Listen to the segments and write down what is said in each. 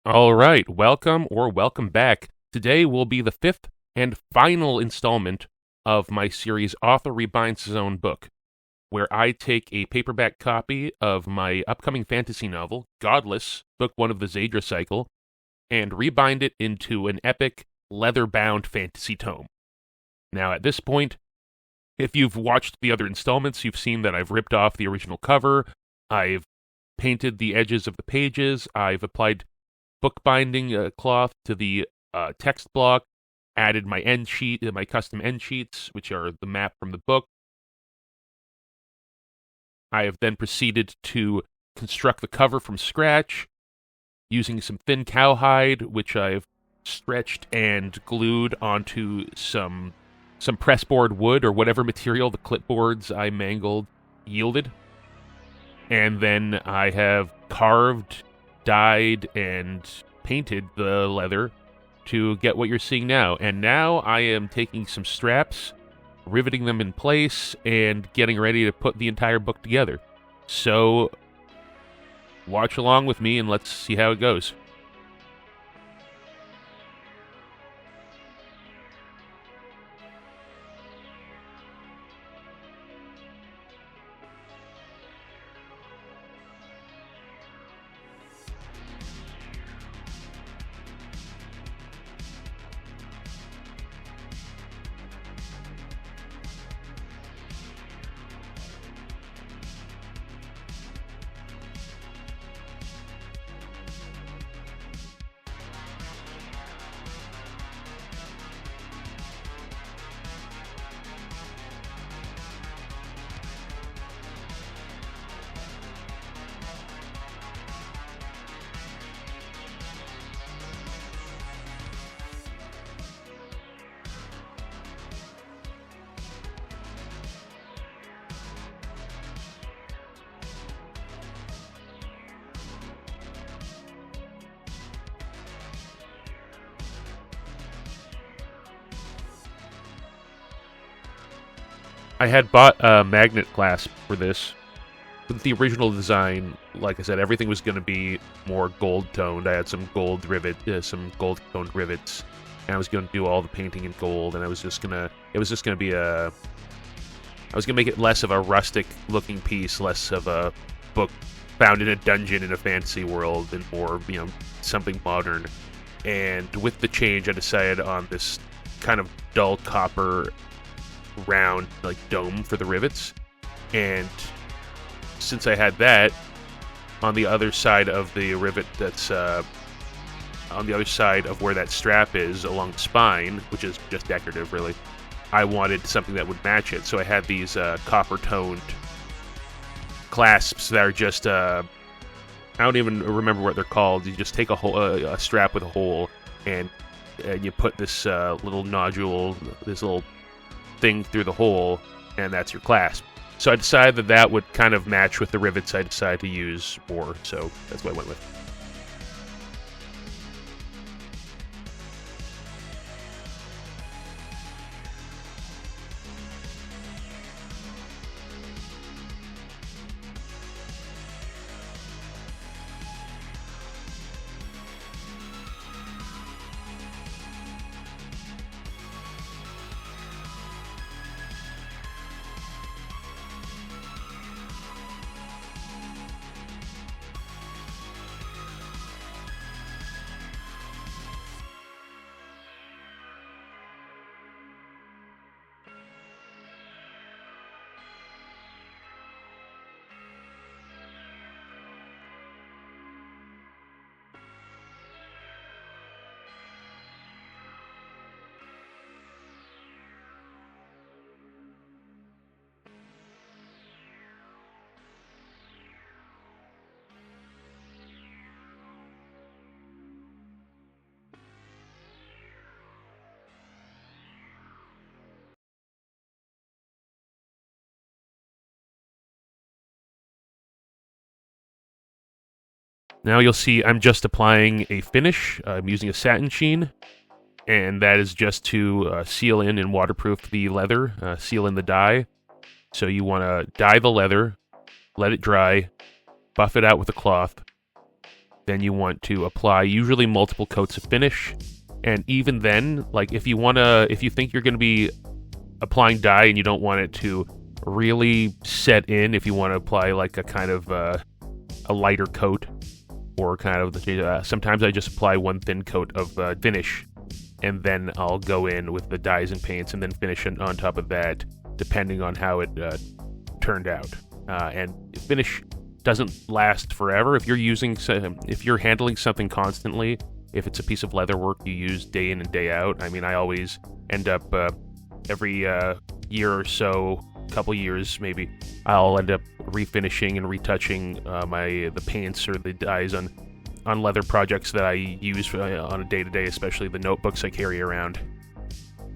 All right, welcome back. Today will be the fifth and final installment of my series Author Rebinds His Own Book, where I take a paperback copy of my upcoming fantasy novel, Godless, book one of the Xaidra Cycle, and rebind it into an epic, leather-bound fantasy tome. Now, at this point, if you've watched the other installments, you've seen that I've ripped off the original cover, I've painted the edges of the pages, I've applied bookbinding cloth to the text block, added my my custom end sheets, which are the map from the book. I have then proceeded to construct the cover from scratch using some thin cowhide, which I've stretched and glued onto some pressboard wood or whatever material the clipboards I mangled yielded. And then I have carved, dyed, and painted the leather to get what you're seeing now. And now I am taking some straps, riveting them in place, and getting ready to put the entire book together. So, watch along with me and let's see how it goes. I had bought a magnet clasp for this. With the original design, like I said, everything was going to be more gold toned. I had some gold toned rivets, and I was going to do all the painting in gold. And it was just gonna be I was gonna make it less of a rustic looking piece, less of a book found in a dungeon in a fantasy world, and more, something modern. And with the change, I decided on this kind of dull copper round dome for the rivets. And since I had that on the other side of the rivet, that's on the other side of where that strap is along the spine, which is just decorative really, I wanted something that would match it. So I had these copper toned clasps that are just I don't even remember what they're called. You just take a strap with a hole, and you put this little nodule, this little thing through the hole, and that's your clasp. So I decided that would kind of match with the rivets I decided to use more, so that's what I went with. Now you'll see I'm just applying a finish. I'm using a satin sheen, and that is just to seal in and waterproof the leather, seal in the dye. So you want to dye the leather, let it dry, buff it out with a cloth, then you want to apply usually multiple coats of finish. And even then, like if you think you're going to be applying dye and you don't want it to really set in, if you want to apply like a kind of a lighter coat, or kind of sometimes I just apply one thin coat of finish, and then I'll go in with the dyes and paints and then finish on top of that, depending on how it turned out. And finish doesn't last forever. If you're handling something constantly, if it's a piece of leather work you use day in and day out, I mean, I always end up every year or so, couple years maybe, I'll end up refinishing and retouching the paints or the dyes on leather projects that I use on a day-to-day, especially the notebooks I carry around.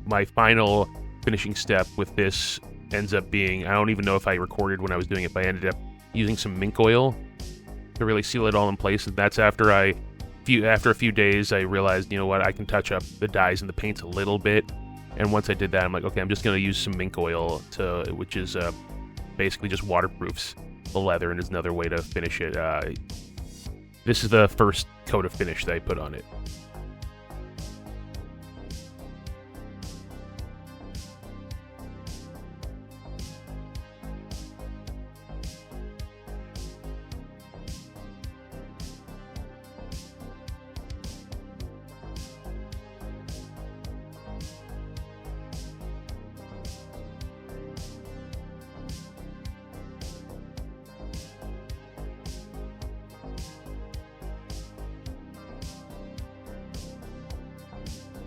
My final finishing step with this ends up being, I don't even know if I recorded when I was doing it, but I ended up using some mink oil to really seal it all in place. And that's after a few days, I realized, you know what, I can touch up the dyes and the paints a little bit. And once I did that, I'm like, okay, I'm just going to use some mink oil, which is basically just waterproofs the leather, and is another way to finish it. This is the first coat of finish that I put on it.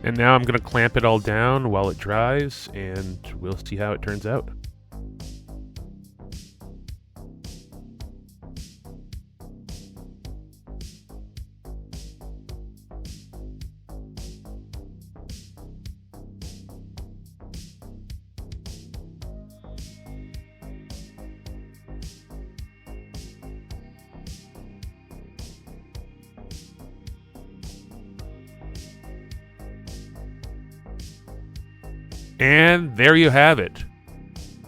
And now I'm going to clamp it all down while it dries, and we'll see how it turns out. And there you have it.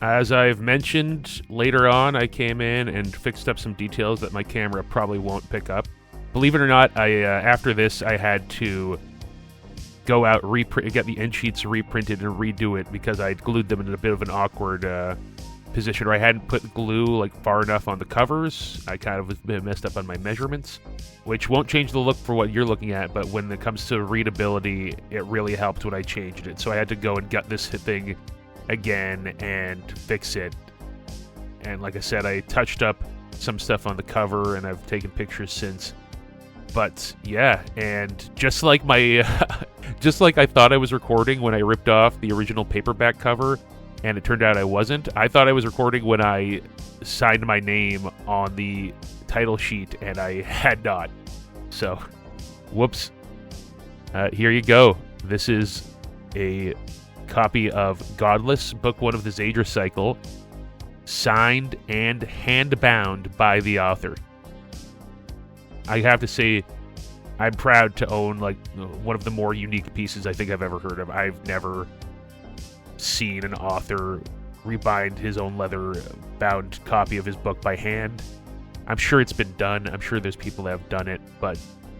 As I've mentioned, later on I came in and fixed up some details that my camera probably won't pick up. Believe it or not, after this I had to go out, get the end sheets reprinted and redo it because I'd glued them in a bit of an awkward position, or I hadn't put glue like far enough on the covers. I kind of was a bit messed up on my measurements, which won't change the look for what you're looking at, but when it comes to readability, it really helped when I changed it. So I had to go and gut this thing again and fix it. And like I said, I touched up some stuff on the cover, and I've taken pictures since. But yeah, and just like just like I thought I was recording when I ripped off the original paperback cover, and it turned out I wasn't. I thought I was recording when I signed my name on the title sheet, and I had not. So, whoops. Here you go. This is a copy of Godless, book 1 of the Xaidra Cycle, signed and hand-bound by the author. I have to say, I'm proud to own like one of the more unique pieces I think I've ever heard of. I've never seen an author rebind his own leather-bound copy of his book by hand. I'm sure it's been done. I'm sure there's people that have done it, but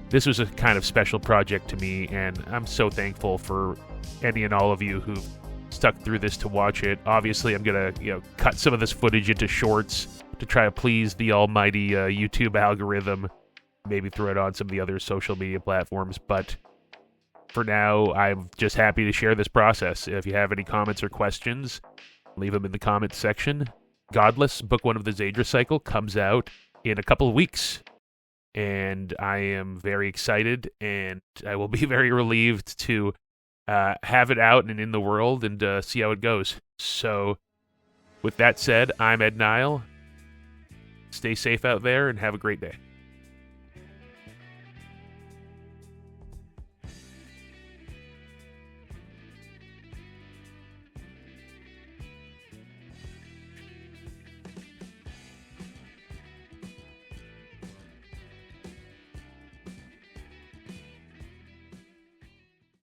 this was a kind of special project to me, and I'm so thankful for any and all of you who've stuck through this to watch it. Obviously, I'm gonna cut some of this footage into shorts to try to please the almighty YouTube algorithm. Maybe throw it on some of the other social media platforms, but for now, I'm just happy to share this process. If you have any comments or questions, leave them in the comments section. Godless, book 1 of the Xaidra Cycle, comes out in a couple of weeks, and I am very excited, and I will be very relieved to have it out and in the world and see how it goes. So, with that said, I'm Ed Nile. Stay safe out there and have a great day.